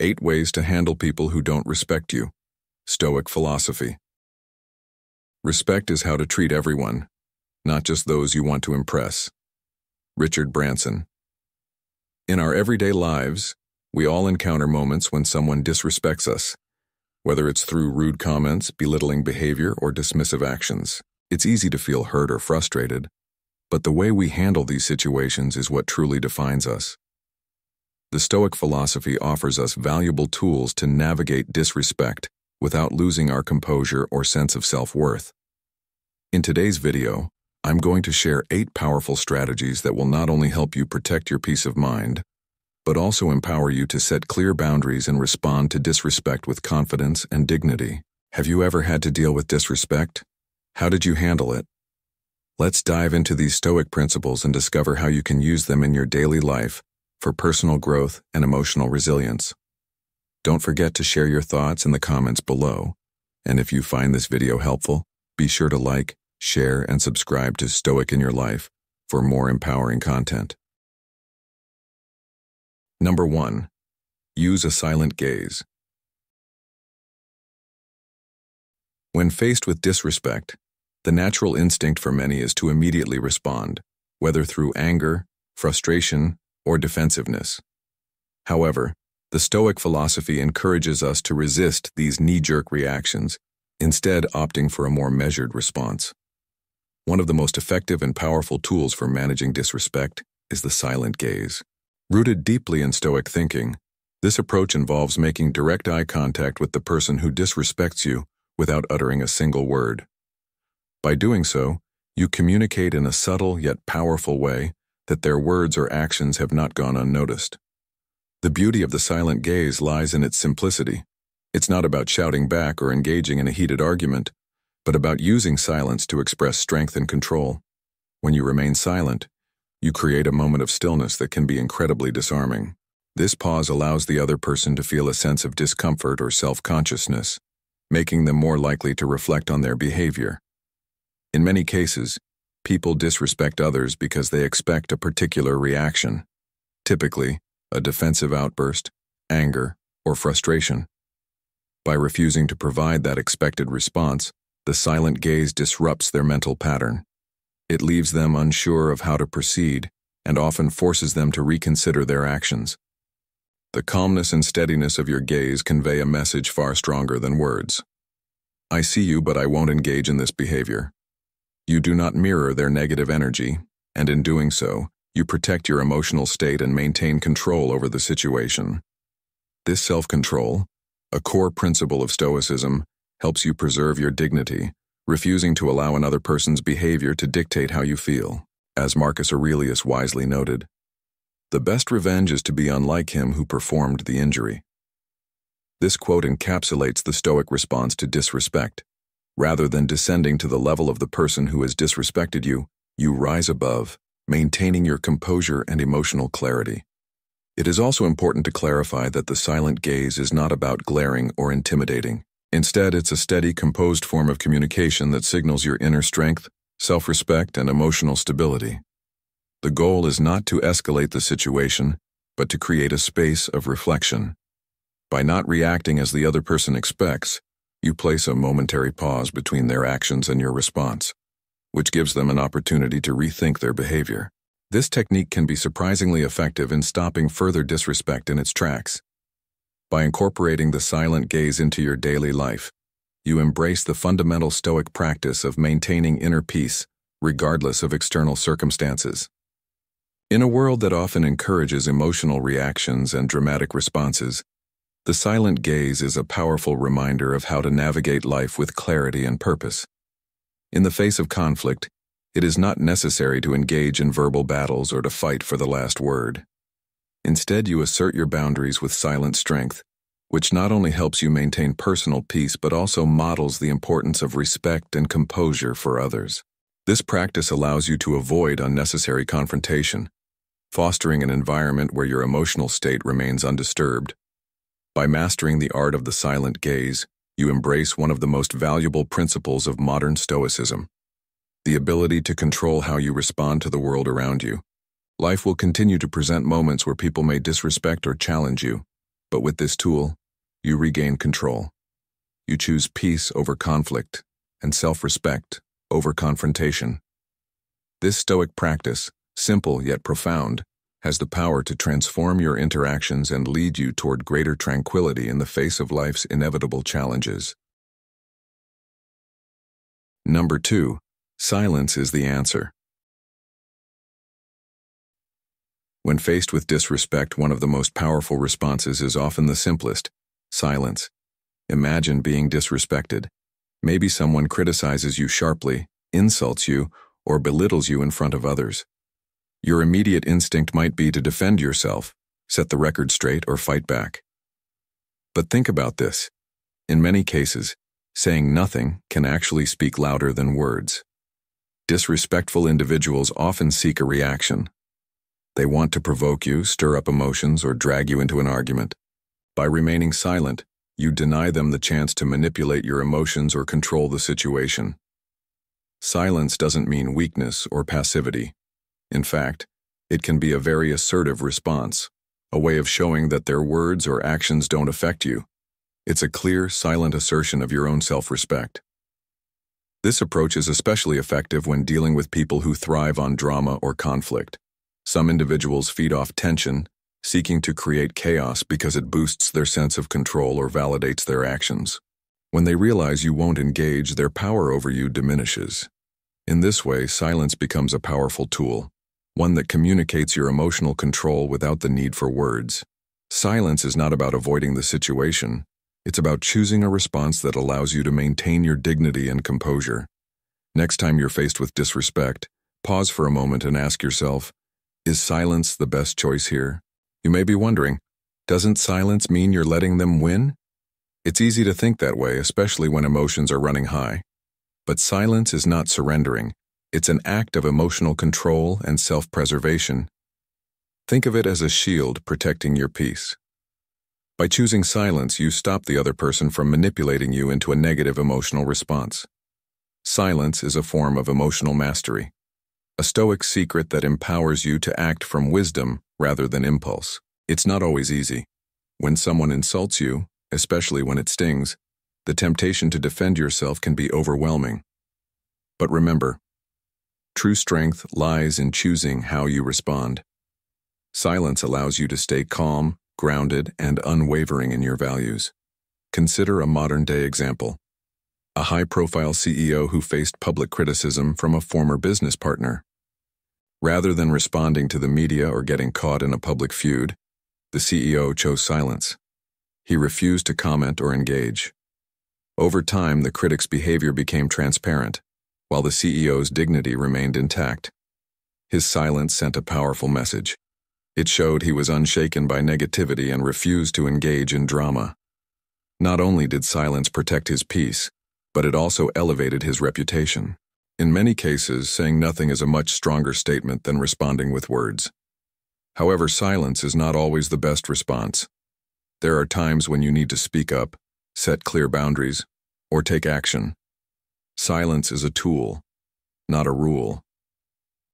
8 Ways to Handle People Who Don't Respect You. Stoic Philosophy. Respect is how to treat everyone, not just those you want to impress. Richard Branson. In our everyday lives, we all encounter moments when someone disrespects us, whether it's through rude comments, belittling behavior, or dismissive actions. It's easy to feel hurt or frustrated, but the way we handle these situations is what truly defines us. The Stoic philosophy offers us valuable tools to navigate disrespect without losing our composure or sense of self-worth. In today's video, I'm going to share 8 powerful strategies that will not only help you protect your peace of mind, but also empower you to set clear boundaries and respond to disrespect with confidence and dignity. Have you ever had to deal with disrespect? How did you handle it? Let's dive into these Stoic principles and discover how you can use them in your daily life for personal growth and emotional resilience. Don't forget to share your thoughts in the comments below. And if you find this video helpful, be sure to like, share, and subscribe to Stoic in Your Life for more empowering content. Number 1. Use a silent gaze. When faced with disrespect, the natural instinct for many is to immediately respond, whether through anger, frustration, or defensiveness. However, the Stoic philosophy encourages us to resist these knee-jerk reactions, instead opting for a more measured response. One of the most effective and powerful tools for managing disrespect is the silent gaze. Rooted deeply in Stoic thinking, this approach involves making direct eye contact with the person who disrespects you without uttering a single word. By doing so, you communicate in a subtle yet powerful way that their words or actions have not gone unnoticed. The beauty of the silent gaze lies in its simplicity. It's not about shouting back or engaging in a heated argument, but about using silence to express strength and control. When you remain silent, you create a moment of stillness that can be incredibly disarming. This pause allows the other person to feel a sense of discomfort or self-consciousness, making them more likely to reflect on their behavior. In many cases, people disrespect others because they expect a particular reaction, typically a defensive outburst, anger, or frustration. By refusing to provide that expected response, the silent gaze disrupts their mental pattern. It leaves them unsure of how to proceed and often forces them to reconsider their actions. The calmness and steadiness of your gaze convey a message far stronger than words. I see you, but I won't engage in this behavior. You do not mirror their negative energy, and in doing so, you protect your emotional state and maintain control over the situation. This self-control, a core principle of Stoicism, helps you preserve your dignity, refusing to allow another person's behavior to dictate how you feel. As Marcus Aurelius wisely noted, "The best revenge is to be unlike him who performed the injury." This quote encapsulates the Stoic response to disrespect. Rather than descending to the level of the person who has disrespected you, you rise above, maintaining your composure and emotional clarity. It is also important to clarify that the silent gaze is not about glaring or intimidating. Instead, it's a steady, composed form of communication that signals your inner strength, self-respect, and emotional stability. The goal is not to escalate the situation, but to create a space of reflection. By not reacting as the other person expects, you place a momentary pause between their actions and your response, which gives them an opportunity to rethink their behavior. This technique can be surprisingly effective in stopping further disrespect in its tracks. By incorporating the silent gaze into your daily life, you embrace the fundamental Stoic practice of maintaining inner peace, regardless of external circumstances. In a world that often encourages emotional reactions and dramatic responses, the silent gaze is a powerful reminder of how to navigate life with clarity and purpose. In the face of conflict, it is not necessary to engage in verbal battles or to fight for the last word. Instead, you assert your boundaries with silent strength, which not only helps you maintain personal peace but also models the importance of respect and composure for others. This practice allows you to avoid unnecessary confrontation, fostering an environment where your emotional state remains undisturbed. By mastering the art of the silent gaze, you embrace one of the most valuable principles of modern Stoicism: the ability to control how you respond to the world around you. Life will continue to present moments where people may disrespect or challenge you, But with this tool, you regain control. You choose peace over conflict and self-respect over confrontation. This Stoic practice, simple yet profound, has the power to transform your interactions and lead you toward greater tranquility in the face of life's inevitable challenges. Number 2. Silence is the answer. When faced with disrespect, one of the most powerful responses is often the simplest: silence. Imagine being disrespected. Maybe someone criticizes you sharply, insults you, or belittles you in front of others. Your immediate instinct might be to defend yourself, set the record straight, or fight back. But think about this. In many cases, saying nothing can actually speak louder than words. Disrespectful individuals often seek a reaction. They want to provoke you, stir up emotions, or drag you into an argument. By remaining silent, you deny them the chance to manipulate your emotions or control the situation. Silence doesn't mean weakness or passivity. In fact, it can be a very assertive response, a way of showing that their words or actions don't affect you. It's a clear, silent assertion of your own self-respect. This approach is especially effective when dealing with people who thrive on drama or conflict. Some individuals feed off tension, seeking to create chaos because it boosts their sense of control or validates their actions. When they realize you won't engage, their power over you diminishes. In this way, silence becomes a powerful tool, one that communicates your emotional control without the need for words. Silence is not about avoiding the situation. It's about choosing a response that allows you to maintain your dignity and composure. Next time you're faced with disrespect, pause for a moment and ask yourself, is silence the best choice here? You may be wondering, doesn't silence mean you're letting them win? It's easy to think that way, especially when emotions are running high. But silence is not surrendering. It's an act of emotional control and self-preservation. Think of it as a shield protecting your peace. By choosing silence, you stop the other person from manipulating you into a negative emotional response. Silence is a form of emotional mastery, a Stoic secret that empowers you to act from wisdom rather than impulse. It's not always easy. When someone insults you, especially when it stings, the temptation to defend yourself can be overwhelming. But remember, true strength lies in choosing how you respond. Silence allows you to stay calm, grounded, and unwavering in your values. Consider a modern-day example: a high-profile CEO who faced public criticism from a former business partner. Rather than responding to the media or getting caught in a public feud, the CEO chose silence. He refused to comment or engage. Over time, the critic's behavior became transparent, while the CEO's dignity remained intact. His silence sent a powerful message. It showed he was unshaken by negativity and refused to engage in drama. Not only did silence protect his peace, but it also elevated his reputation. In many cases, saying nothing is a much stronger statement than responding with words. However, silence is not always the best response. There are times when you need to speak up, set clear boundaries, or take action. Silence is a tool, not a rule.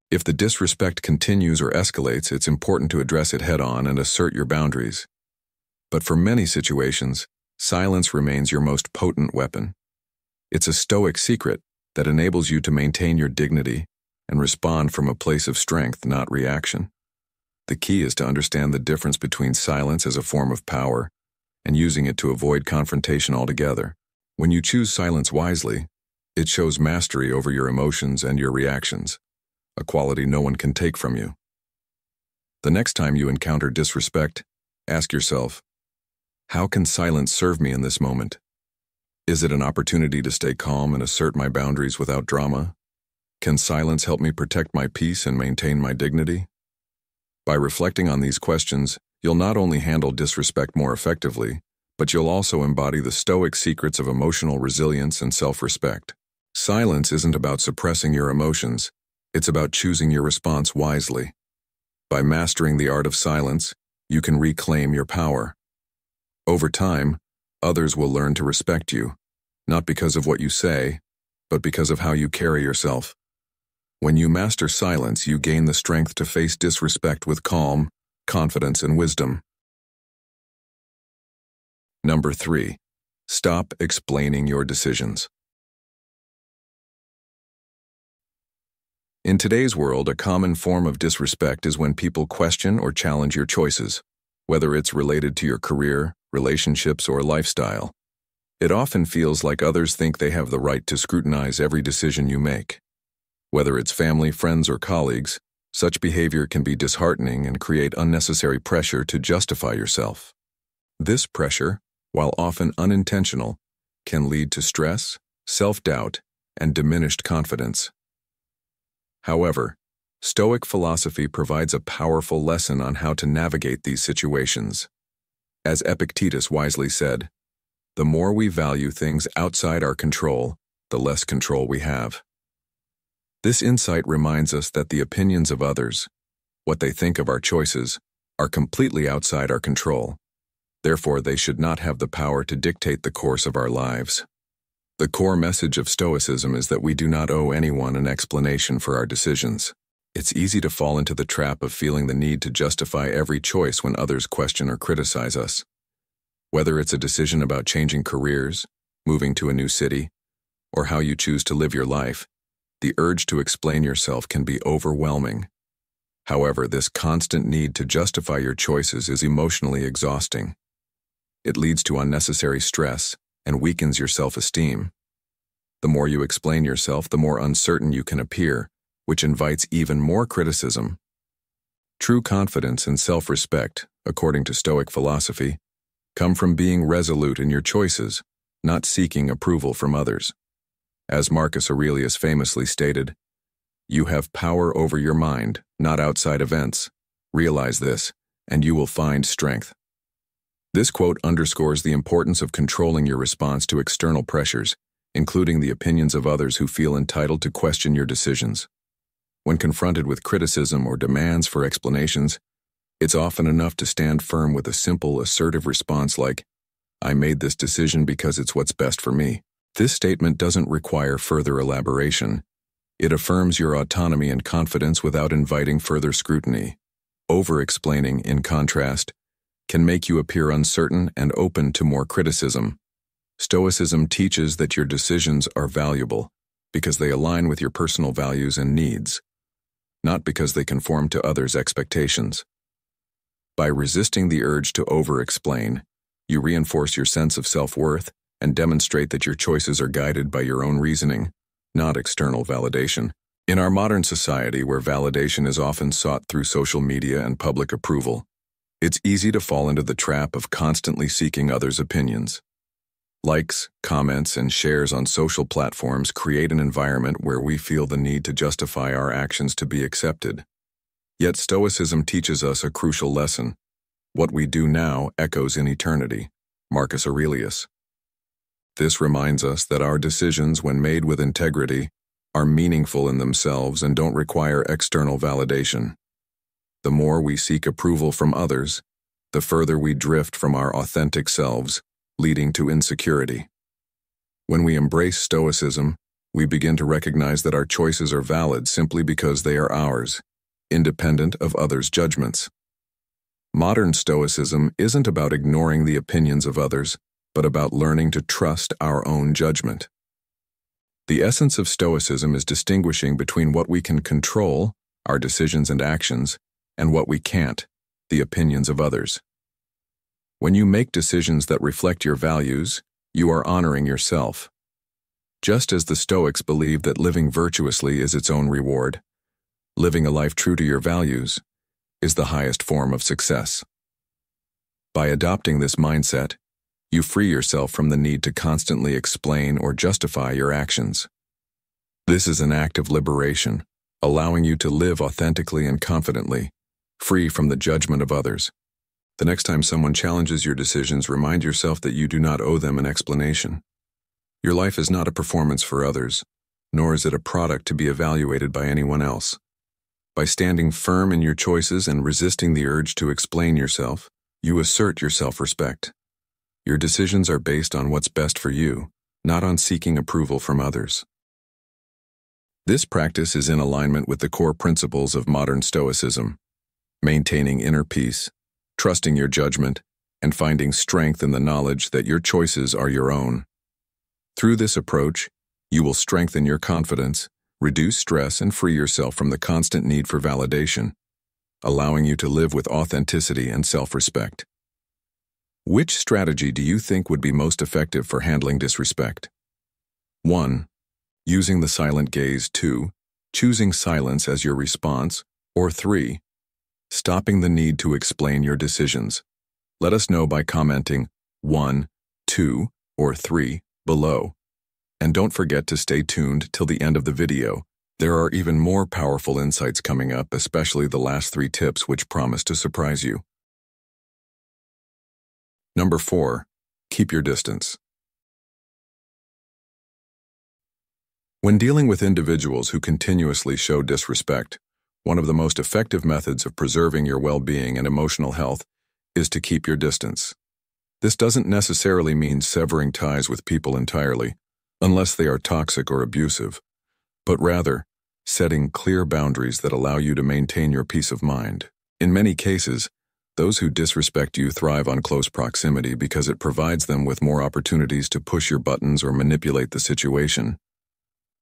If the disrespect continues or escalates, it's important to address it head-on and assert your boundaries. But for many situations, silence remains your most potent weapon. It's a Stoic secret that enables you to maintain your dignity and respond from a place of strength, not reaction. The key is to understand the difference between silence as a form of power and using it to avoid confrontation altogether. When you choose silence wisely, it shows mastery over your emotions and your reactions, a quality no one can take from you. The next time you encounter disrespect, ask yourself, how can silence serve me in this moment? Is it an opportunity to stay calm and assert my boundaries without drama? Can silence help me protect my peace and maintain my dignity? By reflecting on these questions, you'll not only handle disrespect more effectively, but you'll also embody the Stoic secrets of emotional resilience and self-respect. Silence isn't about suppressing your emotions, it's about choosing your response wisely. By mastering the art of silence, you can reclaim your power. Over time, others will learn to respect you, not because of what you say, but because of how you carry yourself. When you master silence, you gain the strength to face disrespect with calm, confidence, and wisdom. Number 3. Stop explaining your decisions. In today's world, a common form of disrespect is when people question or challenge your choices, whether it's related to your career, relationships, or lifestyle. It often feels like others think they have the right to scrutinize every decision you make. Whether it's family, friends, or colleagues, such behavior can be disheartening and create unnecessary pressure to justify yourself. This pressure, while often unintentional, can lead to stress, self-doubt, and diminished confidence. However, Stoic philosophy provides a powerful lesson on how to navigate these situations. As Epictetus wisely said, "The more we value things outside our control, the less control we have." This insight reminds us that the opinions of others, what they think of our choices, are completely outside our control. Therefore, they should not have the power to dictate the course of our lives. The core message of Stoicism is that we do not owe anyone an explanation for our decisions. It's easy to fall into the trap of feeling the need to justify every choice when others question or criticize us. Whether it's a decision about changing careers, moving to a new city, or how you choose to live your life, the urge to explain yourself can be overwhelming. However, this constant need to justify your choices is emotionally exhausting. It leads to unnecessary stress and weakens your self-esteem. The more you explain yourself, the more uncertain you can appear, which invites even more criticism. True confidence and self-respect, according to Stoic philosophy, come from being resolute in your choices, not seeking approval from others. As Marcus Aurelius famously stated, "You have power over your mind, not outside events. Realize this, and you will find strength." This quote underscores the importance of controlling your response to external pressures, including the opinions of others who feel entitled to question your decisions. When confronted with criticism or demands for explanations, it's often enough to stand firm with a simple, assertive response like, "I made this decision because it's what's best for me." This statement doesn't require further elaboration. It affirms your autonomy and confidence without inviting further scrutiny. Over-explaining, in contrast, can make you appear uncertain and open to more criticism. Stoicism teaches that your decisions are valuable because they align with your personal values and needs, not because they conform to others' expectations. By resisting the urge to over-explain, you reinforce your sense of self-worth and demonstrate that your choices are guided by your own reasoning, not external validation. In our modern society, where validation is often sought through social media and public approval, it's easy to fall into the trap of constantly seeking others' opinions. Likes, comments, and shares on social platforms create an environment where we feel the need to justify our actions to be accepted. Yet Stoicism teaches us a crucial lesson. What we do now echoes in eternity. Marcus Aurelius. This reminds us that our decisions, when made with integrity, are meaningful in themselves and don't require external validation. The more we seek approval from others, the further we drift from our authentic selves, leading to insecurity. When we embrace Stoicism, we begin to recognize that our choices are valid simply because they are ours, independent of others' judgments. Modern Stoicism isn't about ignoring the opinions of others, but about learning to trust our own judgment. The essence of Stoicism is distinguishing between what we can control, our decisions and actions, and what we can't, the opinions of others. When you make decisions that reflect your values, you are honoring yourself. Just as the Stoics believe that living virtuously is its own reward, living a life true to your values is the highest form of success. By adopting this mindset, you free yourself from the need to constantly explain or justify your actions. This is an act of liberation, allowing you to live authentically and confidently, free from the judgment of others. The next time someone challenges your decisions, remind yourself that you do not owe them an explanation. Your life is not a performance for others, nor is it a product to be evaluated by anyone else. By standing firm in your choices and resisting the urge to explain yourself, you assert your self-respect. Your decisions are based on what's best for you, not on seeking approval from others. This practice is in alignment with the core principles of modern Stoicism: maintaining inner peace, trusting your judgment, and finding strength in the knowledge that your choices are your own. Through this approach, you will strengthen your confidence, reduce stress, and free yourself from the constant need for validation, allowing you to live with authenticity and self-respect. Which strategy do you think would be most effective for handling disrespect? 1. Using the silent gaze. 2. Choosing silence as your response. Or 3. Stopping the need to explain your decisions. Let us know by commenting 1, 2, or 3 below. And don't forget to stay tuned till the end of the video. There are even more powerful insights coming up, especially the last 3 tips which promise to surprise you. Number 4. Keep your distance. When dealing with individuals who continuously show disrespect, one of the most effective methods of preserving your well-being and emotional health is to keep your distance. This doesn't necessarily mean severing ties with people entirely, unless they are toxic or abusive, but rather setting clear boundaries that allow you to maintain your peace of mind. In many cases, those who disrespect you thrive on close proximity because it provides them with more opportunities to push your buttons or manipulate the situation.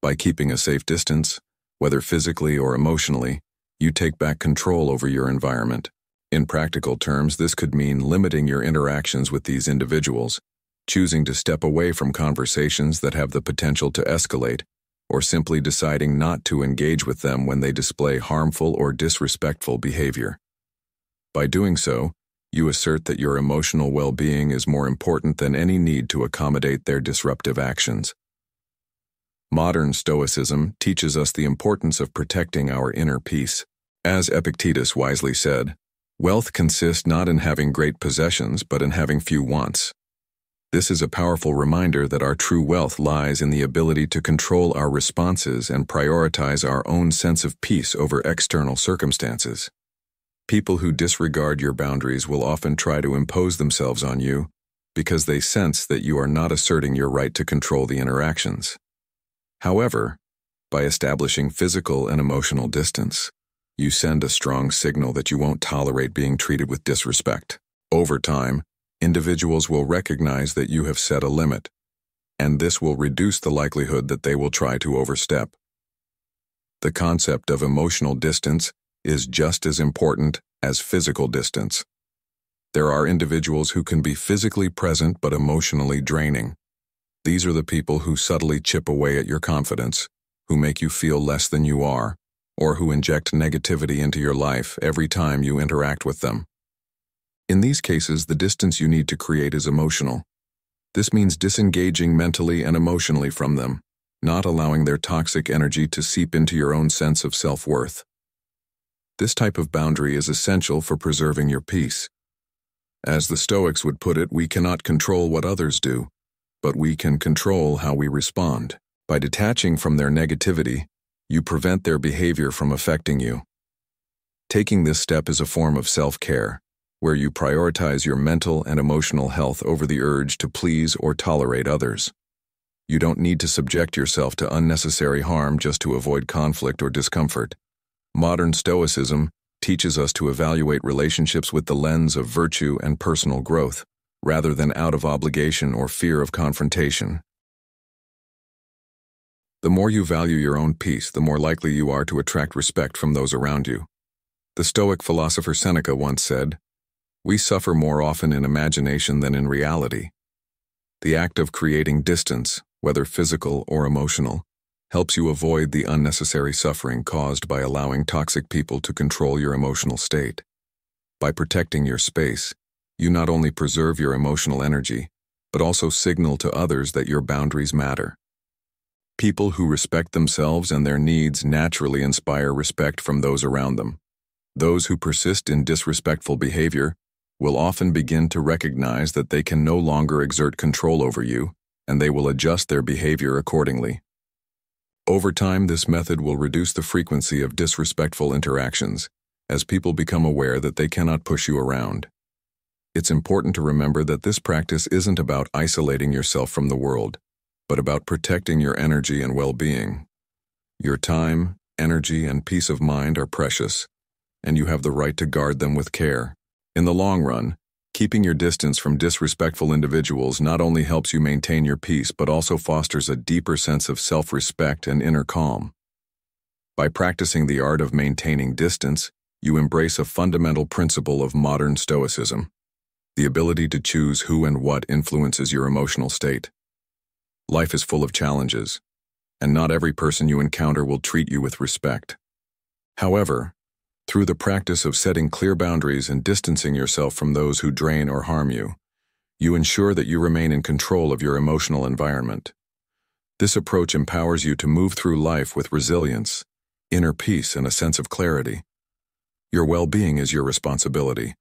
By keeping a safe distance, whether physically or emotionally, you take back control over your environment. In practical terms, this could mean limiting your interactions with these individuals, choosing to step away from conversations that have the potential to escalate, or simply deciding not to engage with them when they display harmful or disrespectful behavior. By doing so, you assert that your emotional well-being is more important than any need to accommodate their disruptive actions. Modern Stoicism teaches us the importance of protecting our inner peace. As Epictetus wisely said, "Wealth consists not in having great possessions, but in having few wants." This is a powerful reminder that our true wealth lies in the ability to control our responses and prioritize our own sense of peace over external circumstances. People who disregard your boundaries will often try to impose themselves on you because they sense that you are not asserting your right to control the interactions. However, by establishing physical and emotional distance, you send a strong signal that you won't tolerate being treated with disrespect. Over time, individuals will recognize that you have set a limit, and this will reduce the likelihood that they will try to overstep. The concept of emotional distance is just as important as physical distance. There are individuals who can be physically present but emotionally draining. These are the people who subtly chip away at your confidence, who make you feel less than you are, or who inject negativity into your life every time you interact with them. In these cases, the distance you need to create is emotional. This means disengaging mentally and emotionally from them, not allowing their toxic energy to seep into your own sense of self-worth. This type of boundary is essential for preserving your peace. As the Stoics would put it, we cannot control what others do, but we can control how we respond. By detaching from their negativity, you prevent their behavior from affecting you. Taking this step is a form of self-care, where you prioritize your mental and emotional health over the urge to please or tolerate others. You don't need to subject yourself to unnecessary harm just to avoid conflict or discomfort. Modern Stoicism teaches us to evaluate relationships with the lens of virtue and personal growth, rather than out of obligation or fear of confrontation. The more you value your own peace, the more likely you are to attract respect from those around you. The Stoic philosopher Seneca once said, "We suffer more often in imagination than in reality." The act of creating distance, whether physical or emotional, helps you avoid the unnecessary suffering caused by allowing toxic people to control your emotional state. By protecting your space, you not only preserve your emotional energy, but also signal to others that your boundaries matter. People who respect themselves and their needs naturally inspire respect from those around them. Those who persist in disrespectful behavior will often begin to recognize that they can no longer exert control over you, and they will adjust their behavior accordingly. Over time, this method will reduce the frequency of disrespectful interactions, as people become aware that they cannot push you around. It's important to remember that this practice isn't about isolating yourself from the world, but about protecting your energy and well-being. Your time, energy, and peace of mind are precious, and you have the right to guard them with care. In the long run, Keeping your distance from disrespectful individuals not only helps you maintain your peace but also fosters a deeper sense of self-respect and inner calm. By practicing the art of maintaining distance, you embrace a fundamental principle of modern Stoicism: the ability to choose who and what influences your emotional state. Life is full of challenges, and not every person you encounter will treat you with respect. However, through the practice of setting clear boundaries and distancing yourself from those who drain or harm you, you ensure that you remain in control of your emotional environment. This approach empowers you to move through life with resilience, inner peace, and a sense of clarity. Your well-being is your responsibility,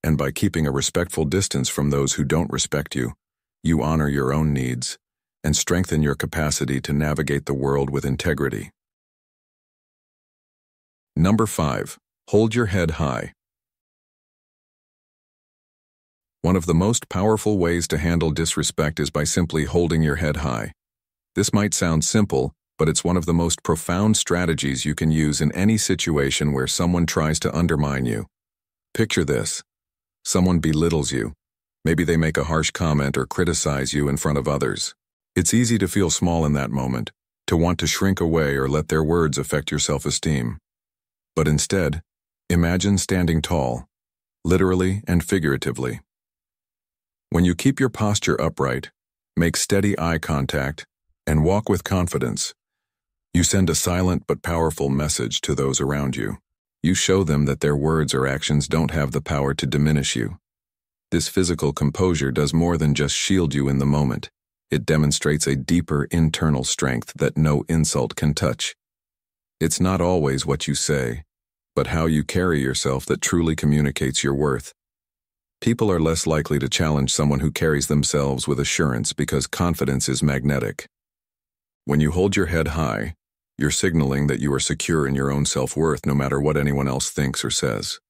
and by keeping a respectful distance from those who don't respect you, you honor your own needs and strengthen your capacity to navigate the world with integrity. Number 5. Hold your head high. One of the most powerful ways to handle disrespect is by simply holding your head high. This might sound simple, but it's one of the most profound strategies you can use in any situation where someone tries to undermine you. Picture this. Someone belittles you. Maybe they make a harsh comment or criticize you in front of others. It's easy to feel small in that moment, to want to shrink away or let their words affect your self-esteem. But instead, imagine standing tall, literally and figuratively. When you keep your posture upright, make steady eye contact, and walk with confidence, you send a silent but powerful message to those around you. You show them that their words or actions don't have the power to diminish you. This physical composure does more than just shield you in the moment. It demonstrates a deeper internal strength that no insult can touch. It's not always what you say, but how you carry yourself that truly communicates your worth. People are less likely to challenge someone who carries themselves with assurance because confidence is magnetic. When you hold your head high, you're signaling that you are secure in your own self-worth no matter what anyone else thinks or says.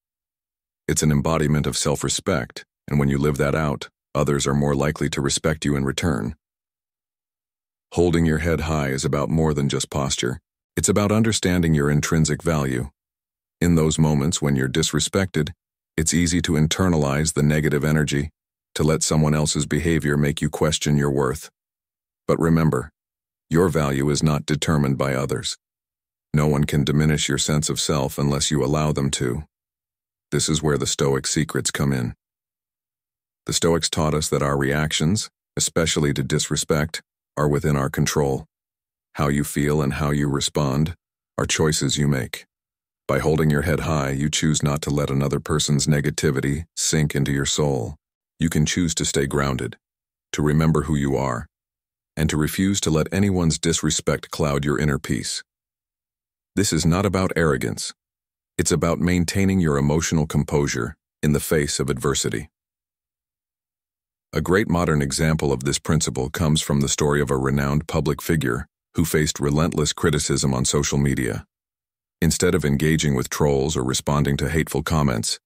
It's an embodiment of self-respect, and when you live that out, others are more likely to respect you in return. Holding your head high is about more than just posture. It's about understanding your intrinsic value. In those moments when you're disrespected, it's easy to internalize the negative energy, to let someone else's behavior make you question your worth. But remember, your value is not determined by others. No one can diminish your sense of self unless you allow them to. This is where the Stoic secrets come in. The Stoics taught us that our reactions, especially to disrespect, are within our control. How you feel and how you respond are choices you make. By holding your head high, you choose not to let another person's negativity sink into your soul. You can choose to stay grounded, to remember who you are, and to refuse to let anyone's disrespect cloud your inner peace. This is not about arrogance. It's about maintaining your emotional composure in the face of adversity. A great modern example of this principle comes from the story of a renowned public figure who faced relentless criticism on social media. Instead of engaging with trolls or responding to hateful comments,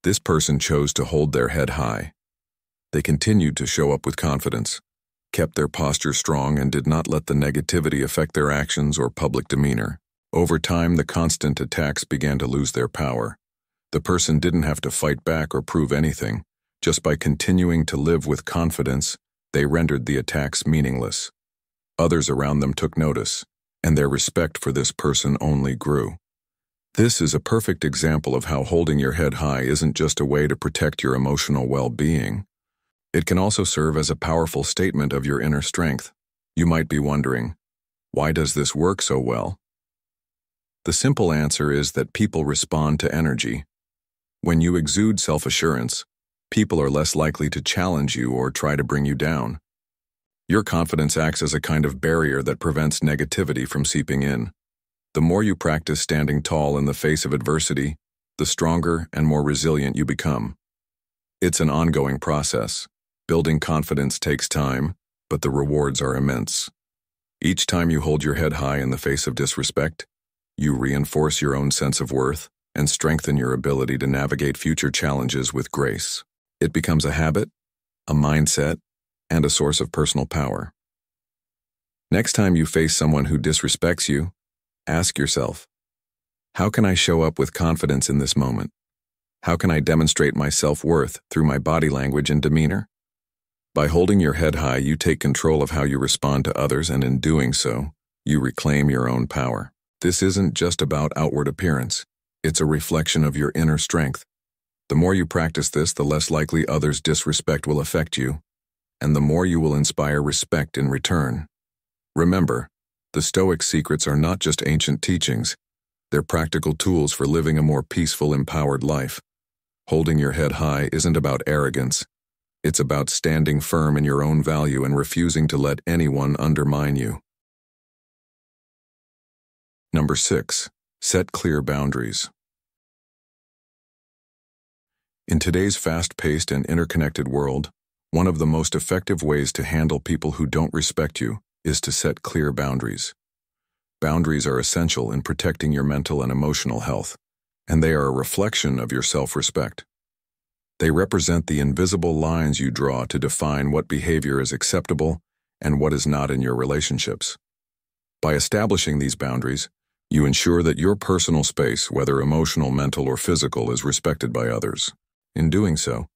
this person chose to hold their head high. They continued to show up with confidence, kept their posture strong, and did not let the negativity affect their actions or public demeanor. Over time, the constant attacks began to lose their power. The person didn't have to fight back or prove anything. Just by continuing to live with confidence, they rendered the attacks meaningless. Others around them took notice, and their respect for this person only grew. This is a perfect example of how holding your head high isn't just a way to protect your emotional well-being. It can also serve as a powerful statement of your inner strength. You might be wondering, why does this work so well? The simple answer is that people respond to energy. When you exude self-assurance, people are less likely to challenge you or try to bring you down. Your confidence acts as a kind of barrier that prevents negativity from seeping in. The more you practice standing tall in the face of adversity, the stronger and more resilient you become. It's an ongoing process. Building confidence takes time, but the rewards are immense. Each time you hold your head high in the face of disrespect, you reinforce your own sense of worth and strengthen your ability to navigate future challenges with grace. It becomes a habit, a mindset, and a source of personal power. Next time you face someone who disrespects you, ask yourself, how can I show up with confidence in this moment? How can I demonstrate my self-worth through my body language and demeanor? By holding your head high, you take control of how you respond to others, and in doing so, you reclaim your own power. This isn't just about outward appearance. It's a reflection of your inner strength. The more you practice this, the less likely others' disrespect will affect you, and the more you will inspire respect in return. Remember, the Stoic secrets are not just ancient teachings. They're practical tools for living a more peaceful, empowered life. Holding your head high isn't about arrogance. It's about standing firm in your own value and refusing to let anyone undermine you. Number 6. Set clear boundaries. In today's fast-paced and interconnected world, one of the most effective ways to handle people who don't respect you is to set clear boundaries. Boundaries are essential in protecting your mental and emotional health, and they are a reflection of your self-respect. They represent the invisible lines you draw to define what behavior is acceptable and what is not in your relationships. By establishing these boundaries, you ensure that your personal space, whether emotional, mental, or physical, is respected by others. In doing so,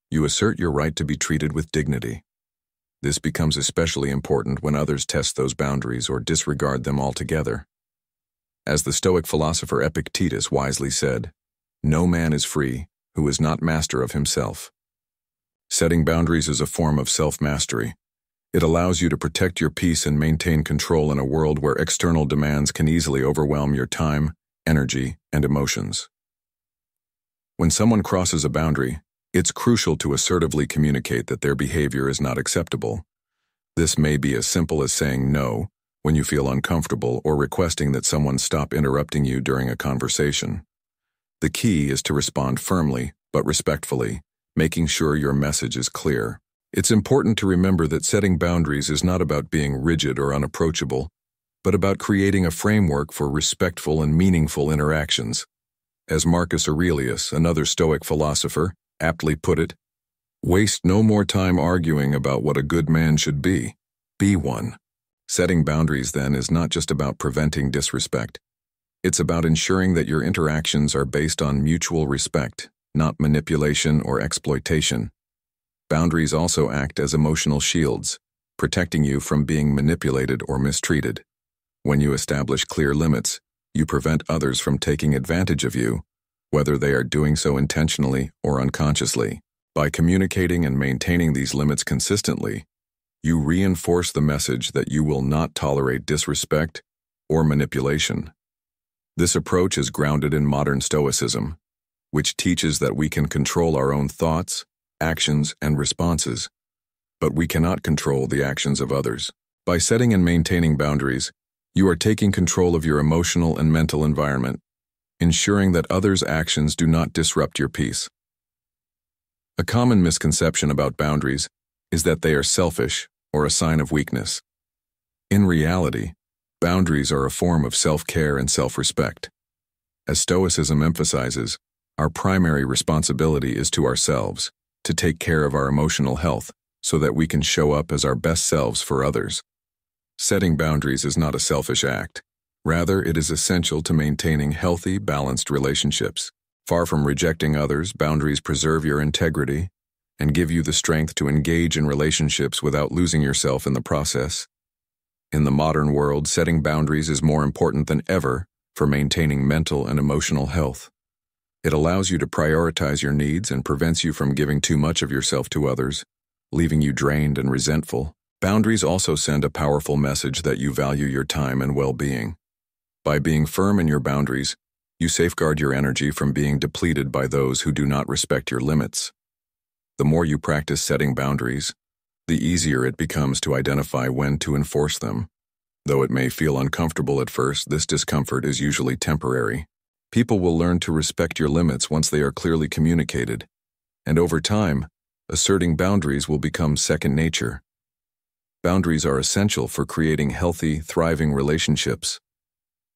you assert your right to be treated with dignity. This becomes especially important when others test those boundaries or disregard them altogether. As the Stoic philosopher Epictetus wisely said, "No man is free who is not master of himself." Setting boundaries is a form of self-mastery. It allows you to protect your peace and maintain control in a world where external demands can easily overwhelm your time, energy, and emotions. When someone crosses a boundary, it's crucial to assertively communicate that their behavior is not acceptable. This may be as simple as saying no when you feel uncomfortable or requesting that someone stop interrupting you during a conversation. The key is to respond firmly but respectfully, making sure your message is clear. It's important to remember that setting boundaries is not about being rigid or unapproachable, but about creating a framework for respectful and meaningful interactions. As Marcus Aurelius, another Stoic philosopher, aptly put it, "Waste no more time arguing about what a good man should be one." Setting boundaries, then, is not just about preventing disrespect. It's about ensuring that your interactions are based on mutual respect, not manipulation or exploitation. Boundaries also act as emotional shields, protecting you from being manipulated or mistreated. When you establish clear limits, you prevent others from taking advantage of you, whether they are doing so intentionally or unconsciously. By communicating and maintaining these limits consistently, you reinforce the message that you will not tolerate disrespect or manipulation. This approach is grounded in modern Stoicism, which teaches that we can control our own thoughts, actions, and responses, but we cannot control the actions of others. By setting and maintaining boundaries, you are taking control of your emotional and mental environment, ensuring that others' actions do not disrupt your peace. A common misconception about boundaries is that they are selfish or a sign of weakness. In reality, boundaries are a form of self-care and self-respect. As Stoicism emphasizes, our primary responsibility is to ourselves, to take care of our emotional health so that we can show up as our best selves for others. Setting boundaries is not a selfish act. Rather, it is essential to maintaining healthy, balanced relationships. Far from rejecting others, boundaries preserve your integrity and give you the strength to engage in relationships without losing yourself in the process. In the modern world, setting boundaries is more important than ever for maintaining mental and emotional health. It allows you to prioritize your needs and prevents you from giving too much of yourself to others, leaving you drained and resentful. Boundaries also send a powerful message that you value your time and well-being. By being firm in your boundaries, you safeguard your energy from being depleted by those who do not respect your limits. The more you practice setting boundaries, the easier it becomes to identify when to enforce them. Though it may feel uncomfortable at first, this discomfort is usually temporary. People will learn to respect your limits once they are clearly communicated, and over time, asserting boundaries will become second nature. Boundaries are essential for creating healthy, thriving relationships.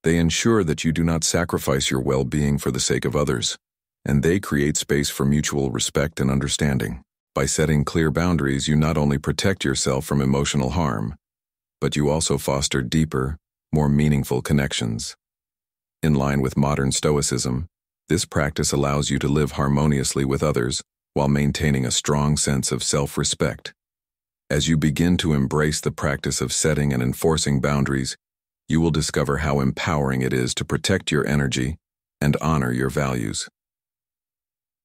They ensure that you do not sacrifice your well-being for the sake of others, and they create space for mutual respect and understanding. By setting clear boundaries, you not only protect yourself from emotional harm, but you also foster deeper, more meaningful connections. In line with modern Stoicism, This practice allows you to live harmoniously with others while maintaining a strong sense of self-respect. As you begin to embrace the practice of setting and enforcing boundaries, you will discover how empowering it is to protect your energy and honor your values.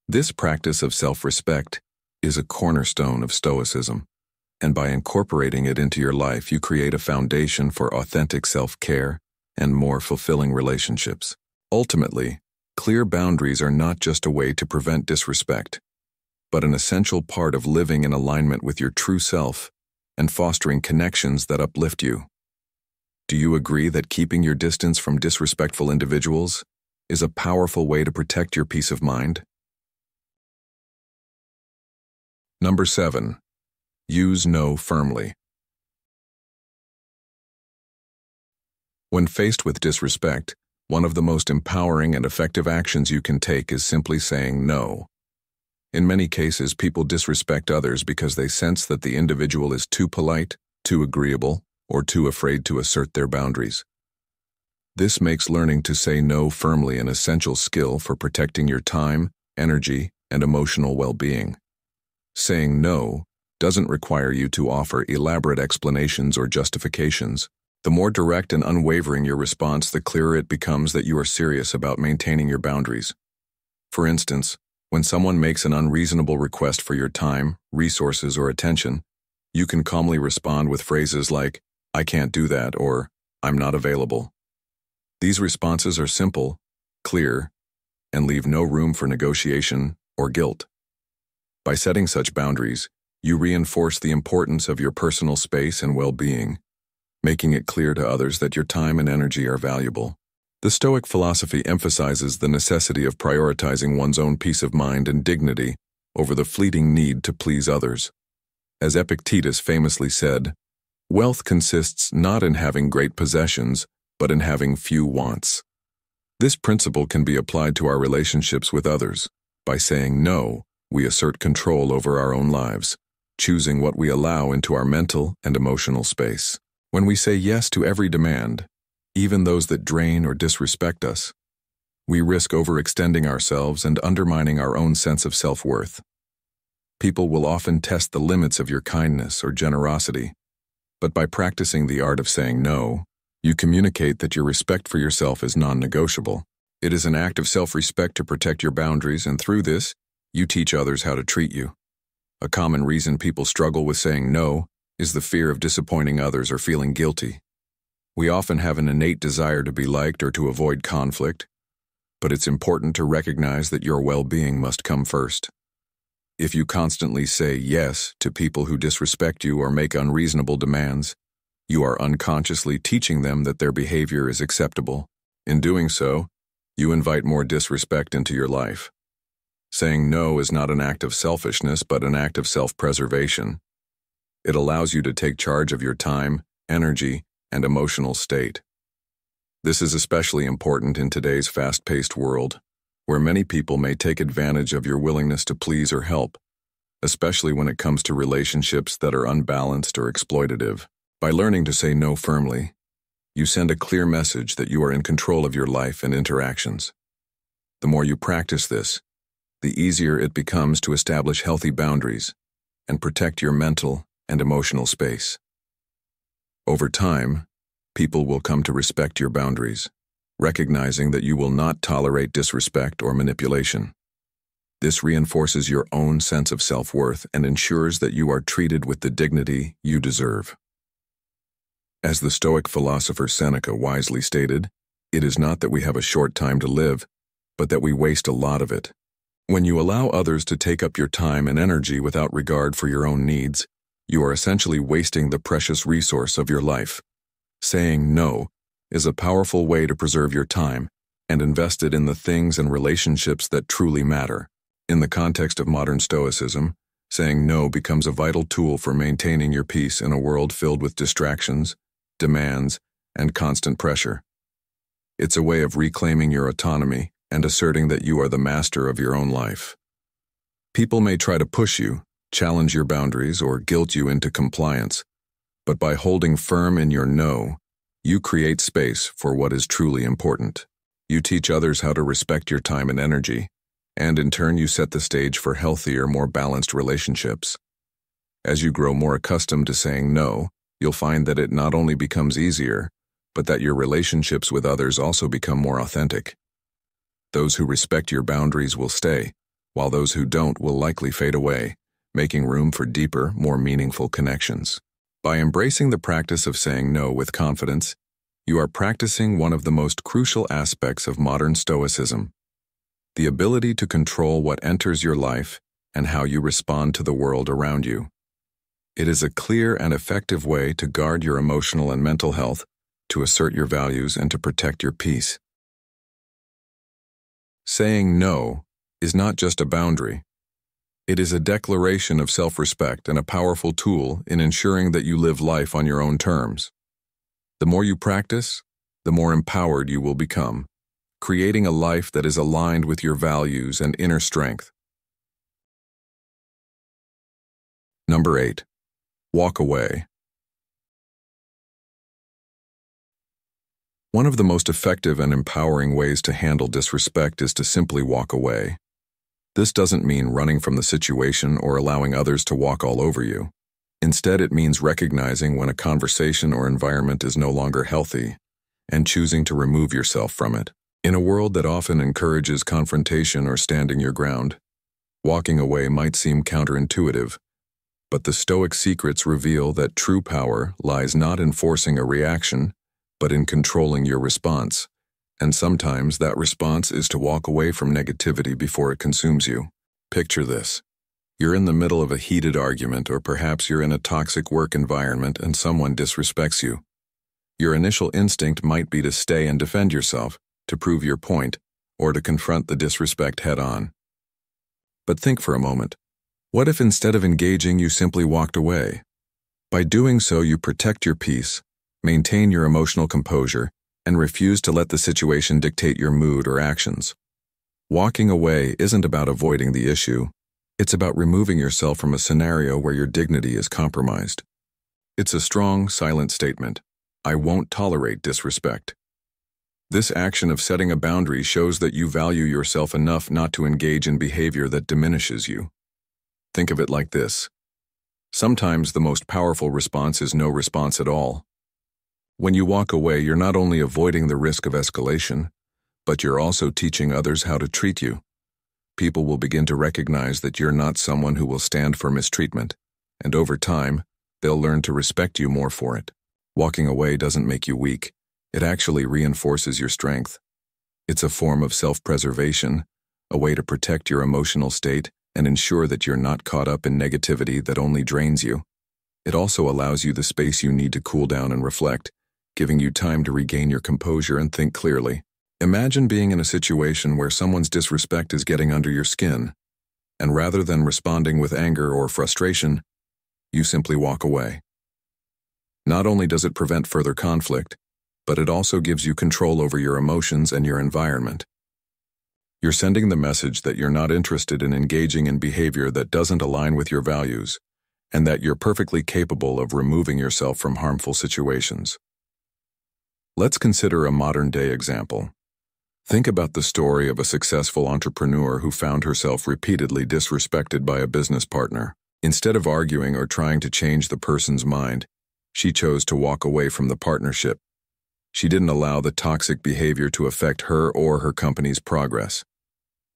This practice of self-respect is a cornerstone of Stoicism, and by incorporating it into your life, you create a foundation for authentic self-care and more fulfilling relationships. Ultimately, clear boundaries are not just a way to prevent disrespect, but an essential part of living in alignment with your true self and fostering connections that uplift you. Do you agree that keeping your distance from disrespectful individuals is a powerful way to protect your peace of mind? Number 7. Use no firmly. When faced with disrespect, one of the most empowering and effective actions you can take is simply saying no. In many cases, people disrespect others because they sense that the individual is too polite, too agreeable, or too afraid to assert their boundaries. This makes learning to say no firmly an essential skill for protecting your time, energy, and emotional well-being. Saying no doesn't require you to offer elaborate explanations or justifications. The more direct and unwavering your response, the clearer it becomes that you are serious about maintaining your boundaries. For instance, when someone makes an unreasonable request for your time, resources, or attention, you can calmly respond with phrases like, "I can't do that," or "I'm not available." These responses are simple, clear, and leave no room for negotiation or guilt. By setting such boundaries, you reinforce the importance of your personal space and well-being, making it clear to others that your time and energy are valuable. The Stoic philosophy emphasizes the necessity of prioritizing one's own peace of mind and dignity over the fleeting need to please others. As Epictetus famously said, "Wealth consists not in having great possessions, but in having few wants." This principle can be applied to our relationships with others. By saying no, we assert control over our own lives, choosing what we allow into our mental and emotional space. When we say yes to every demand, even those that drain or disrespect us, we risk overextending ourselves and undermining our own sense of self-worth. People will often test the limits of your kindness or generosity, but by practicing the art of saying no, you communicate that your respect for yourself is non-negotiable. It is an act of self-respect to protect your boundaries, and through this, you teach others how to treat you. A common reason people struggle with saying no is the fear of disappointing others or feeling guilty. We often have an innate desire to be liked or to avoid conflict, but it's important to recognize that your well-being must come first. If you constantly say yes to people who disrespect you or make unreasonable demands, you are unconsciously teaching them that their behavior is acceptable. In doing so, you invite more disrespect into your life. Saying no is not an act of selfishness, but an act of self-preservation. It allows you to take charge of your time, energy, and emotional state. This is especially important in today's fast-paced world, where many people may take advantage of your willingness to please or help, especially when it comes to relationships that are unbalanced or exploitative. By learning to say no firmly, you send a clear message that you are in control of your life and interactions. The more you practice this, the easier it becomes to establish healthy boundaries and protect your mental and emotional space. Over time, people will come to respect your boundaries, recognizing that you will not tolerate disrespect or manipulation. This reinforces your own sense of self-worth and ensures that you are treated with the dignity you deserve. As the Stoic philosopher Seneca wisely stated, it is not that we have a short time to live, but that we waste a lot of it. When you allow others to take up your time and energy without regard for your own needs, you are essentially wasting the precious resource of your life. Saying no is a powerful way to preserve your time and invest it in the things and relationships that truly matter. In the context of modern Stoicism, saying no becomes a vital tool for maintaining your peace in a world filled with distractions, demands, and constant pressure. It's a way of reclaiming your autonomy and asserting that you are the master of your own life. People may try to push you, challenge your boundaries, or guilt you into compliance, but by holding firm in your no, you create space for what is truly important. You teach others how to respect your time and energy, and in turn you set the stage for healthier, more balanced relationships. As you grow more accustomed to saying no, you'll find that it not only becomes easier, but that your relationships with others also become more authentic. Those who respect your boundaries will stay, while those who don't will likely fade away, making room for deeper, more meaningful connections. By embracing the practice of saying no with confidence, you are practicing one of the most crucial aspects of modern Stoicism: the ability to control what enters your life and how you respond to the world around you. It is a clear and effective way to guard your emotional and mental health, to assert your values, and to protect your peace. Saying no is not just a boundary. It is a declaration of self-respect and a powerful tool in ensuring that you live life on your own terms. The more you practice, the more empowered you will become, creating a life that is aligned with your values and inner strength. Number 8. Walk away. One of the most effective and empowering ways to handle disrespect is to simply walk away. This doesn't mean running from the situation or allowing others to walk all over you. Instead, it means recognizing when a conversation or environment is no longer healthy and choosing to remove yourself from it. In a world that often encourages confrontation or standing your ground, walking away might seem counterintuitive, but the Stoic secrets reveal that true power lies not in forcing a reaction, but in controlling your response. And sometimes that response is to walk away from negativity before it consumes you. Picture this. You're in the middle of a heated argument, or perhaps you're in a toxic work environment and someone disrespects you. Your initial instinct might be to stay and defend yourself, to prove your point, or to confront the disrespect head-on. But think for a moment. What if instead of engaging, you simply walked away? By doing so, you protect your peace, maintain your emotional composure, and refuse to let the situation dictate your mood or actions. Walking away isn't about avoiding the issue. It's about removing yourself from a scenario where your dignity is compromised. It's a strong, silent statement. I won't tolerate disrespect. This action of setting a boundary shows that you value yourself enough not to engage in behavior that diminishes you. Think of it like this. Sometimes the most powerful response is no response at all. When you walk away, you're not only avoiding the risk of escalation, but you're also teaching others how to treat you. People will begin to recognize that you're not someone who will stand for mistreatment, and over time, they'll learn to respect you more for it. Walking away doesn't make you weak. It actually reinforces your strength. It's a form of self-preservation, a way to protect your emotional state and ensure that you're not caught up in negativity that only drains you. It also allows you the space you need to cool down and reflect, giving you time to regain your composure and think clearly. Imagine being in a situation where someone's disrespect is getting under your skin, and rather than responding with anger or frustration, you simply walk away. Not only does it prevent further conflict, but it also gives you control over your emotions and your environment. You're sending the message that you're not interested in engaging in behavior that doesn't align with your values, and that you're perfectly capable of removing yourself from harmful situations. Let's consider a modern-day example. Think about the story of a successful entrepreneur who found herself repeatedly disrespected by a business partner. Instead of arguing or trying to change the person's mind, she chose to walk away from the partnership. She didn't allow the toxic behavior to affect her or her company's progress.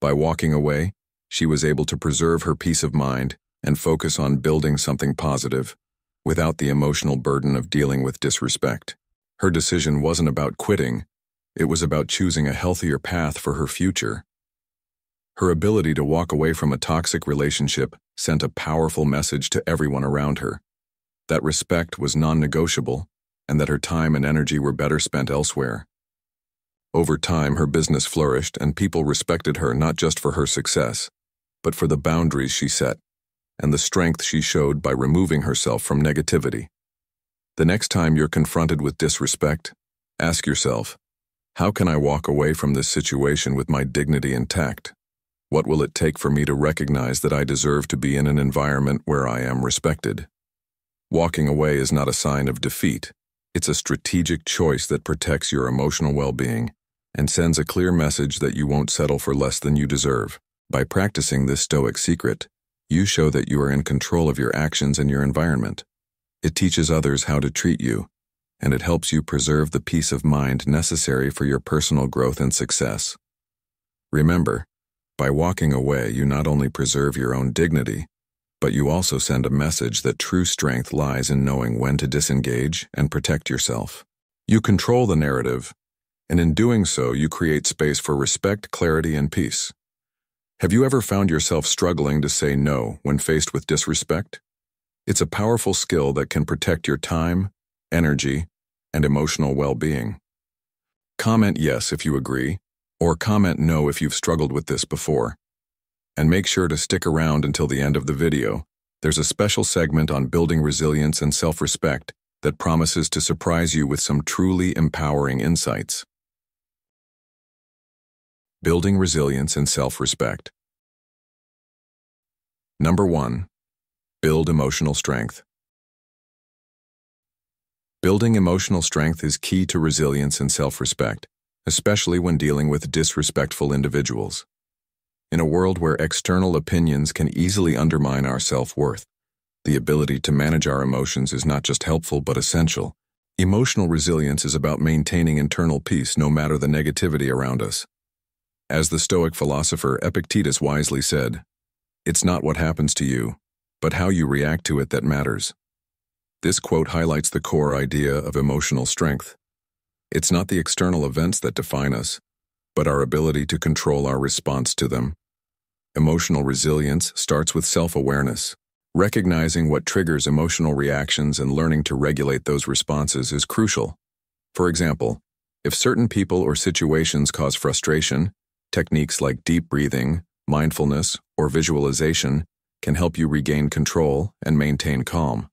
By walking away, she was able to preserve her peace of mind and focus on building something positive, without the emotional burden of dealing with disrespect. Her decision wasn't about quitting, it was about choosing a healthier path for her future. Her ability to walk away from a toxic relationship sent a powerful message to everyone around her, that respect was non-negotiable, and that her time and energy were better spent elsewhere. Over time, her business flourished, and people respected her not just for her success, but for the boundaries she set, and the strength she showed by removing herself from negativity. The next time you're confronted with disrespect, ask yourself, how can I walk away from this situation with my dignity intact? What will it take for me to recognize that I deserve to be in an environment where I am respected? Walking away is not a sign of defeat. It's a strategic choice that protects your emotional well-being, and sends a clear message that you won't settle for less than you deserve. By practicing this Stoic secret, you show that you are in control of your actions and your environment. It teaches others how to treat you, and it helps you preserve the peace of mind necessary for your personal growth and success. Remember, by walking away, you not only preserve your own dignity, but you also send a message that true strength lies in knowing when to disengage and protect yourself. You control the narrative, and in doing so, you create space for respect, clarity, and peace. Have you ever found yourself struggling to say no when faced with disrespect? It's a powerful skill that can protect your time, energy, and emotional well-being. Comment yes if you agree, or comment no if you've struggled with this before. And make sure to stick around until the end of the video. There's a special segment on building resilience and self-respect that promises to surprise you with some truly empowering insights. Building resilience and self-respect. Number 1. Build emotional strength. Building emotional strength is key to resilience and self-respect, especially when dealing with disrespectful individuals. In a world where external opinions can easily undermine our self-worth, the ability to manage our emotions is not just helpful but essential. Emotional resilience is about maintaining internal peace no matter the negativity around us. As the Stoic philosopher Epictetus wisely said, "It's not what happens to you, but how you react to it that matters." This quote highlights the core idea of emotional strength. It's not the external events that define us, but our ability to control our response to them. Emotional resilience starts with self-awareness. Recognizing what triggers emotional reactions and learning to regulate those responses is crucial. For example, if certain people or situations cause frustration, techniques like deep breathing, mindfulness, or visualization can help you regain control and maintain calm.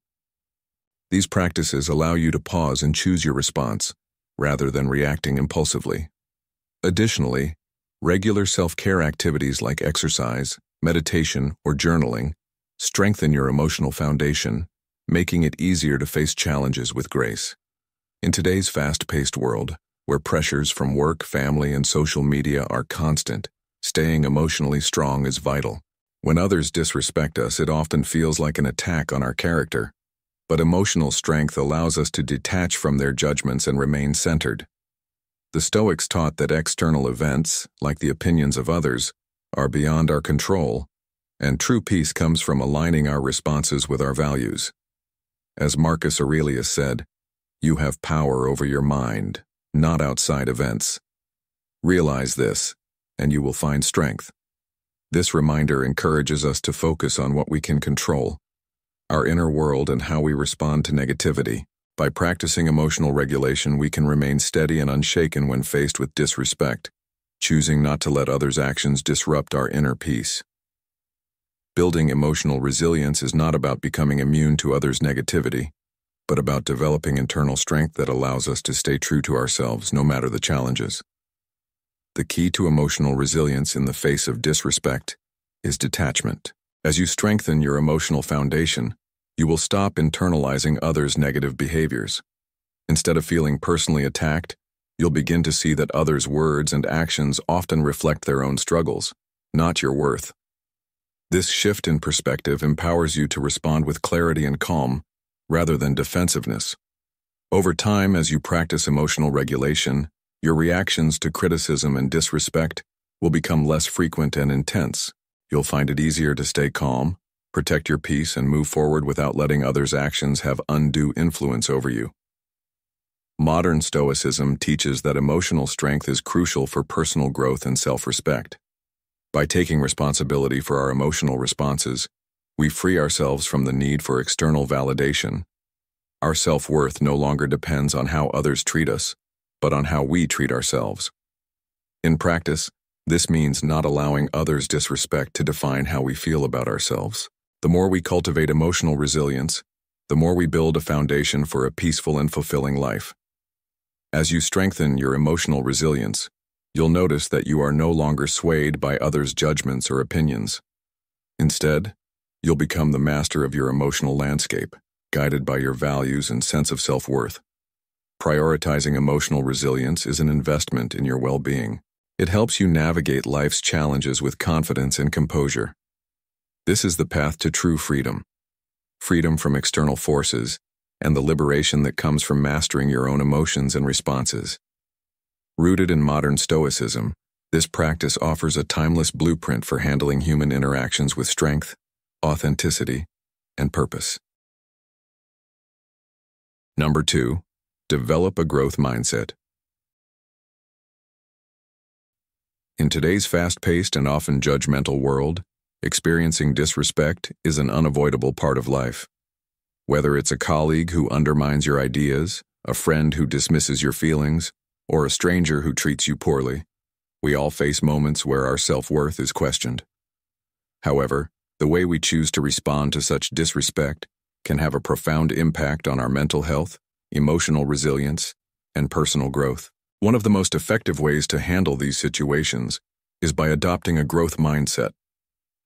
These practices allow you to pause and choose your response, rather than reacting impulsively. Additionally, regular self-care activities like exercise, meditation, or journaling strengthen your emotional foundation, making it easier to face challenges with grace. In today's fast-paced world, where pressures from work, family, and social media are constant, staying emotionally strong is vital. When others disrespect us, it often feels like an attack on our character. But emotional strength allows us to detach from their judgments and remain centered. The Stoics taught that external events, like the opinions of others, are beyond our control, and true peace comes from aligning our responses with our values. As Marcus Aurelius said, "You have power over your mind, not outside events." Realize this, and you will find strength. This reminder encourages us to focus on what we can control, our inner world and how we respond to negativity. By practicing emotional regulation, we can remain steady and unshaken when faced with disrespect, choosing not to let others' actions disrupt our inner peace. Building emotional resilience is not about becoming immune to others' negativity, but about developing internal strength that allows us to stay true to ourselves no matter the challenges. The key to emotional resilience in the face of disrespect is detachment. As you strengthen your emotional foundation, you will stop internalizing others' negative behaviors. Instead of feeling personally attacked, you'll begin to see that others' words and actions often reflect their own struggles, not your worth. This shift in perspective empowers you to respond with clarity and calm, rather than defensiveness. Over time, as you practice emotional regulation, your reactions to criticism and disrespect will become less frequent and intense. You'll find it easier to stay calm, protect your peace, and move forward without letting others' actions have undue influence over you. Modern Stoicism teaches that emotional strength is crucial for personal growth and self-respect. By taking responsibility for our emotional responses, we free ourselves from the need for external validation. Our self-worth no longer depends on how others treat us, but on how we treat ourselves. In practice, this means not allowing others' disrespect to define how we feel about ourselves. The more we cultivate emotional resilience, the more we build a foundation for a peaceful and fulfilling life. As you strengthen your emotional resilience, you'll notice that you are no longer swayed by others' judgments or opinions. Instead, you'll become the master of your emotional landscape, guided by your values and sense of self-worth. Prioritizing emotional resilience is an investment in your well-being. It helps you navigate life's challenges with confidence and composure. This is the path to true freedom. Freedom from external forces, and the liberation that comes from mastering your own emotions and responses. Rooted in modern Stoicism, this practice offers a timeless blueprint for handling human interactions with strength, authenticity, and purpose. Number 2, develop a growth mindset. In today's fast-paced and often judgmental world, experiencing disrespect is an unavoidable part of life. Whether it's a colleague who undermines your ideas, a friend who dismisses your feelings, or a stranger who treats you poorly, we all face moments where our self-worth is questioned. However, the way we choose to respond to such disrespect can have a profound impact on our mental health, emotional resilience, and personal growth. One of the most effective ways to handle these situations is by adopting a growth mindset,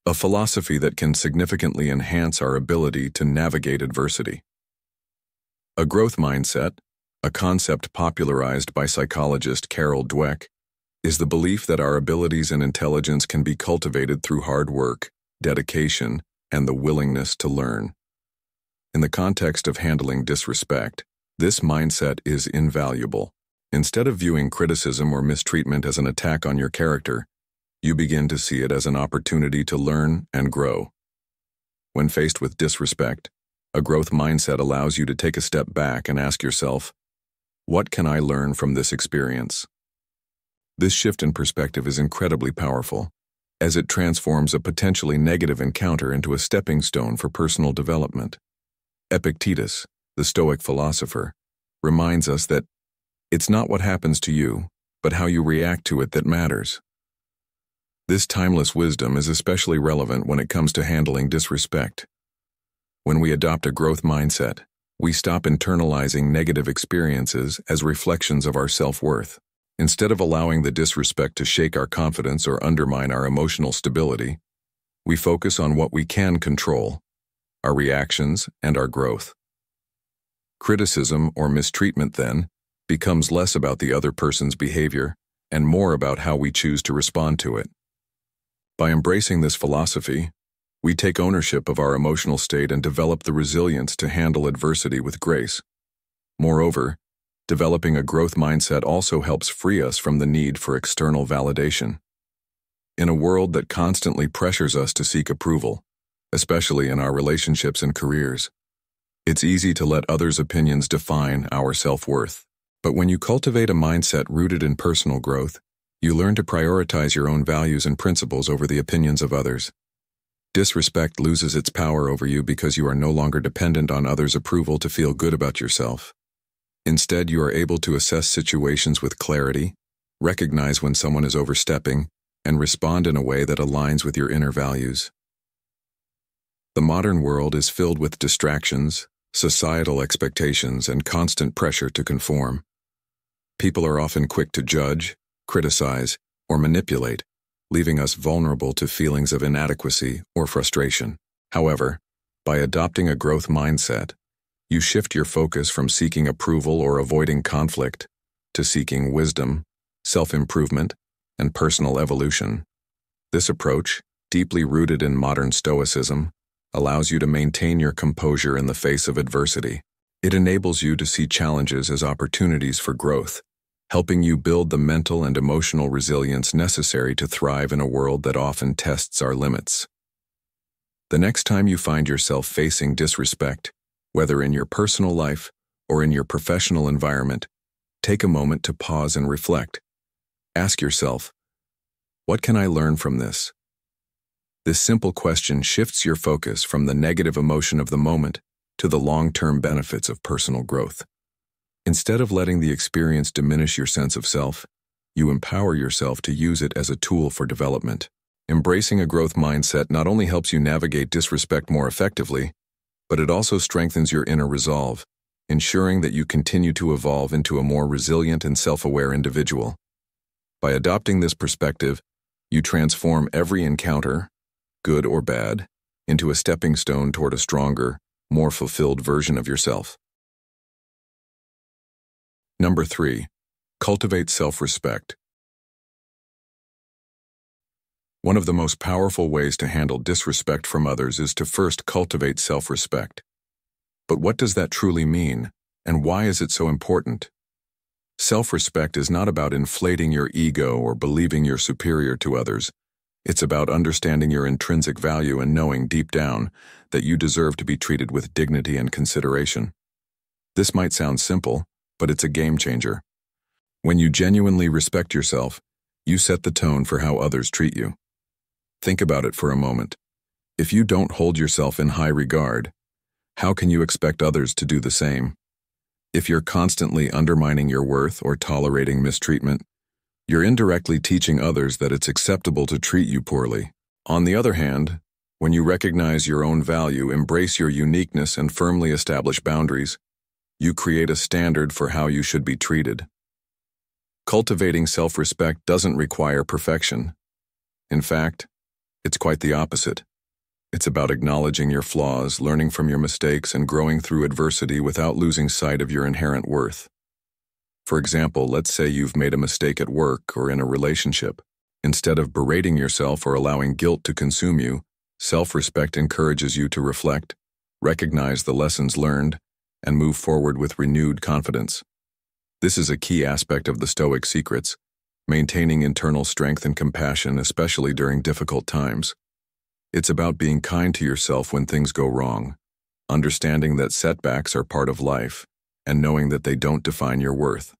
a philosophy that can significantly enhance our ability to navigate adversity. A growth mindset, a concept popularized by psychologist Carol Dweck, is the belief that our abilities and intelligence can be cultivated through hard work, dedication, and the willingness to learn. In the context of handling disrespect, this mindset is invaluable. Instead of viewing criticism or mistreatment as an attack on your character, you begin to see it as an opportunity to learn and grow. When faced with disrespect, a growth mindset allows you to take a step back and ask yourself, what can I learn from this experience? This shift in perspective is incredibly powerful, as it transforms a potentially negative encounter into a stepping stone for personal development. Epictetus, the Stoic philosopher, reminds us that it's not what happens to you, but how you react to it that matters. This timeless wisdom is especially relevant when it comes to handling disrespect. When we adopt a growth mindset, we stop internalizing negative experiences as reflections of our self-worth. Instead of allowing the disrespect to shake our confidence or undermine our emotional stability, we focus on what we can control, our reactions and our growth. Criticism or mistreatment, then, becomes less about the other person's behavior and more about how we choose to respond to it. By embracing this philosophy, we take ownership of our emotional state and develop the resilience to handle adversity with grace. Moreover, developing a growth mindset also helps free us from the need for external validation. In a world that constantly pressures us to seek approval, especially in our relationships and careers, it's easy to let others' opinions define our self-worth. But when you cultivate a mindset rooted in personal growth, you learn to prioritize your own values and principles over the opinions of others. Disrespect loses its power over you because you are no longer dependent on others' approval to feel good about yourself. Instead, you are able to assess situations with clarity, recognize when someone is overstepping, and respond in a way that aligns with your inner values. The modern world is filled with distractions, societal expectations, and constant pressure to conform. People are often quick to judge, criticize, or manipulate, leaving us vulnerable to feelings of inadequacy or frustration. However, by adopting a growth mindset, you shift your focus from seeking approval or avoiding conflict to seeking wisdom, self-improvement, and personal evolution. This approach, deeply rooted in modern Stoicism, allows you to maintain your composure in the face of adversity. It enables you to see challenges as opportunities for growth, helping you build the mental and emotional resilience necessary to thrive in a world that often tests our limits. The next time you find yourself facing disrespect, whether in your personal life or in your professional environment, take a moment to pause and reflect. Ask yourself, what can I learn from this? This simple question shifts your focus from the negative emotion of the moment to the long-term benefits of personal growth. Instead of letting the experience diminish your sense of self, you empower yourself to use it as a tool for development. Embracing a growth mindset not only helps you navigate disrespect more effectively, but it also strengthens your inner resolve, ensuring that you continue to evolve into a more resilient and self-aware individual. By adopting this perspective, you transform every encounter, good or bad, into a stepping stone toward a stronger, more fulfilled version of yourself. Number 3. Cultivate self-respect. One of the most powerful ways to handle disrespect from others is to first cultivate self-respect. But what does that truly mean, and why is it so important? Self-respect is not about inflating your ego or believing you're superior to others. It's about understanding your intrinsic value and knowing deep down that you deserve to be treated with dignity and consideration. This might sound simple, but it's a game changer. When you genuinely respect yourself, you set the tone for how others treat you. Think about it for a moment. If you don't hold yourself in high regard, how can you expect others to do the same? If you're constantly undermining your worth or tolerating mistreatment, you're indirectly teaching others that it's acceptable to treat you poorly. On the other hand, when you recognize your own value, embrace your uniqueness, and firmly establish boundaries, you create a standard for how you should be treated. Cultivating self-respect doesn't require perfection. In fact, it's quite the opposite. It's about acknowledging your flaws, learning from your mistakes, and growing through adversity without losing sight of your inherent worth. For example, let's say you've made a mistake at work or in a relationship. Instead of berating yourself or allowing guilt to consume you, self-respect encourages you to reflect, recognize the lessons learned, and move forward with renewed confidence. This is a key aspect of the Stoic secrets, maintaining internal strength and compassion, especially during difficult times. It's about being kind to yourself when things go wrong, understanding that setbacks are part of life, and knowing that they don't define your worth.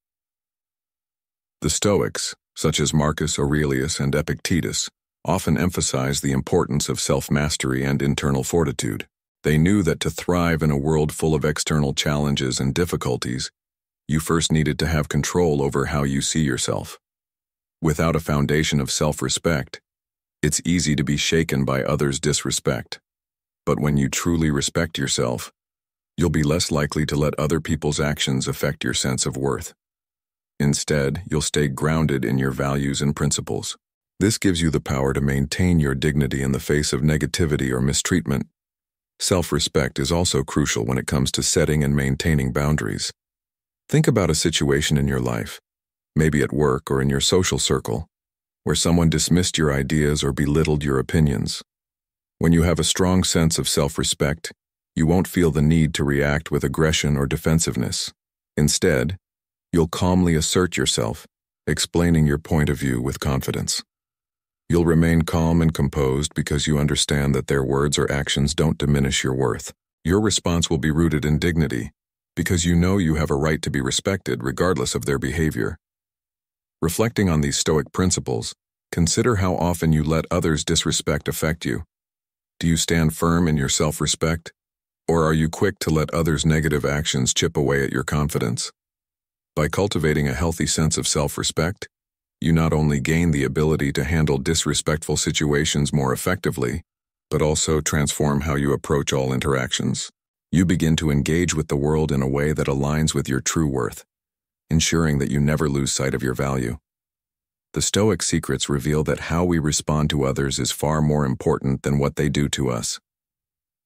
The Stoics, such as Marcus Aurelius and Epictetus, often emphasize the importance of self-mastery and internal fortitude. They knew that to thrive in a world full of external challenges and difficulties, you first needed to have control over how you see yourself. Without a foundation of self-respect, it's easy to be shaken by others' disrespect. But when you truly respect yourself, you'll be less likely to let other people's actions affect your sense of worth. Instead, you'll stay grounded in your values and principles. This gives you the power to maintain your dignity in the face of negativity or mistreatment. Self-respect is also crucial when it comes to setting and maintaining boundaries. Think about a situation in your life, maybe at work or in your social circle, where someone dismissed your ideas or belittled your opinions. When you have a strong sense of self-respect, you won't feel the need to react with aggression or defensiveness. Instead, you'll calmly assert yourself, explaining your point of view with confidence. You'll remain calm and composed because you understand that their words or actions don't diminish your worth. Your response will be rooted in dignity, because you know you have a right to be respected regardless of their behavior. Reflecting on these Stoic principles, consider how often you let others' disrespect affect you. Do you stand firm in your self-respect, or are you quick to let others' negative actions chip away at your confidence? By cultivating a healthy sense of self-respect, you not only gain the ability to handle disrespectful situations more effectively, but also transform how you approach all interactions. You begin to engage with the world in a way that aligns with your true worth, ensuring that you never lose sight of your value. The Stoic secrets reveal that how we respond to others is far more important than what they do to us.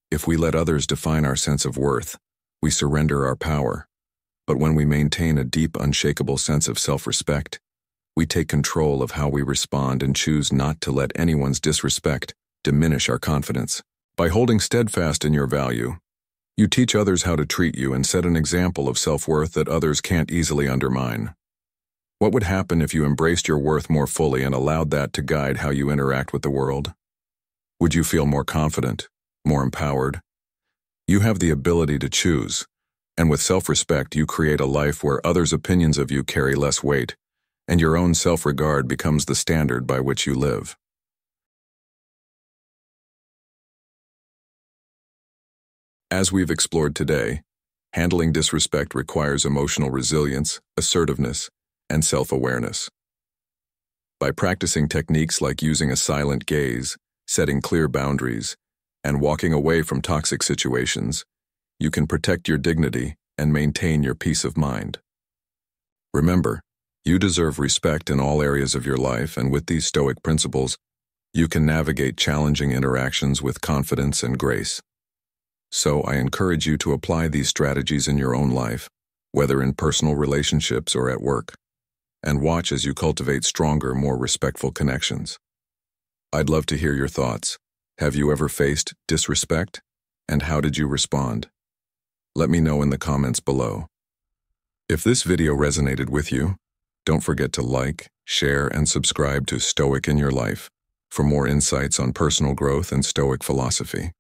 If we let others define our sense of worth, we surrender our power. But when we maintain a deep, unshakable sense of self-respect, we take control of how we respond and choose not to let anyone's disrespect diminish our confidence. By holding steadfast in your value, you teach others how to treat you and set an example of self-worth that others can't easily undermine. What would happen if you embraced your worth more fully and allowed that to guide how you interact with the world? Would you feel more confident, more empowered? You have the ability to choose, and with self-respect you create a life where others' opinions of you carry less weight, and your own self-regard becomes the standard by which you live. As we've explored today, handling disrespect requires emotional resilience, assertiveness, and self-awareness. By practicing techniques like using a silent gaze, setting clear boundaries, and walking away from toxic situations, you can protect your dignity and maintain your peace of mind. Remember, you deserve respect in all areas of your life, and with these Stoic principles, you can navigate challenging interactions with confidence and grace. So I encourage you to apply these strategies in your own life, whether in personal relationships or at work, and watch as you cultivate stronger, more respectful connections. I'd love to hear your thoughts. Have you ever faced disrespect? And how did you respond? Let me know in the comments below. If this video resonated with you, don't forget to like, share, and subscribe to Stoic in Your Life for more insights on personal growth and Stoic philosophy.